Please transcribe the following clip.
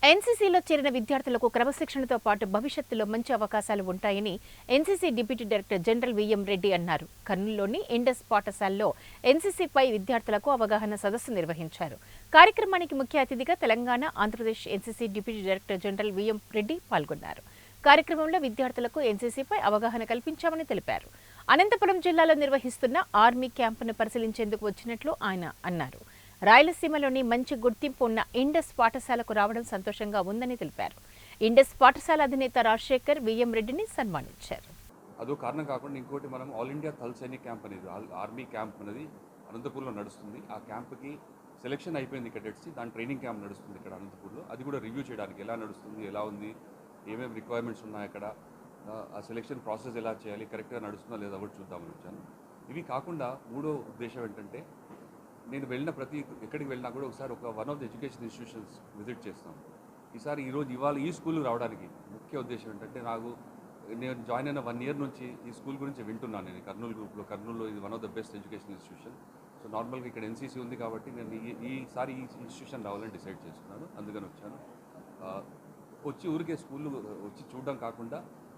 ఎన్సీసీలో చేరిన విద్యార్థులకు క్రమశిక్షణతో పాటు భవిష్యత్తులో మంచి అవకాశాలు ఉంటాయని NCC deputy director general VM Reddy అన్నారు. కర్నూలులోని ఇండస్ పాఠశాలలో ఎన్సీసీపై విద్యార్థులకు అవగాహన సదస్సు నిర్వహించారు. కార్యక్రమానికి ముఖ్య అతిథిగా Telangana, Andhra Pradesh NCC deputy director general VM Reddy పాల్గొన్నారు. కార్యక్రమంలో విద్యార్థులకు ఎన్సీసీపై అవగాహన కల్పించామని తెలిపారు. అనంతపురం జిల్లాలో నిర్వహిస్తున్న ఆర్మీ క్యాంపును పరిశీలించేందుకు వచ్చినట్లు ఆయన అన్నారు. రాయలసీమలోని మంచి గుర్తింపు ఉన్న ఇండస్ పాఠశాలకు రావడం సంతోషంగా ఉందని తెలిపారు. ఇండస్ పాఠశాల అధినేత రాజశేఖర్ విఎం రెడ్డిని సన్మానించారు. అదో కారణం కాకుండా ఇంకోటి మనం ఆల్ ఇండియా థల్ సైనిక్ క్యాంప్ అనేది ఆర్మీ క్యాంప్ అనేది అనంతపూర్లో నడుస్తుంది. ఆ క్యాంప్కి సెలెక్షన్ అయిపోయింది cadets. దాని ట్రైనింగ్ క్యాంప్ నడుస్తుంది ఇక్కడ అనంతపూర్లో. అది కూడా రివ్యూ చేయడానికి ఎలా నడుస్తుంది, ఎలా ఉంది, ఏమేమి రిక్వైర్మెంట్స్ ఉన్నాయి అక్కడ, ఆ సెలెక్షన్ ప్రాసెస్ ఎలా చేయాలి, కరెక్ట్గా నడుస్తుందా లేదా కూడా చూద్దామని వచ్చాను. ఇవి కాకుండా మూడో ఉద్దేశం ఏంటంటే, నేను వెళ్ళిన ఎక్కడికి వెళ్ళినా కూడా ఒకసారి one of the education institutions visit చేస్తాం. ఇవాళ ఈ స్కూల్కి రావడానికి ముఖ్య ఉద్దేశం ఏంటంటే, నేను జాయిన్ అయిన 1 year నుంచి ఈ స్కూల్ గురించి వింటున్నాను. నేను కర్నూలులో ఇది one of the best education institution. So నార్మల్గా ఇక్కడ ఎన్సీసీ ఉంది కాబట్టి నేను ఈసారి ఈ ఇన్స్టిట్యూషన్ రావాలని డిసైడ్ చేసుకున్నాను. అందుకని వచ్చాను. వచ్చి ఊరికే స్కూల్ వచ్చి చూడడం కాకుండా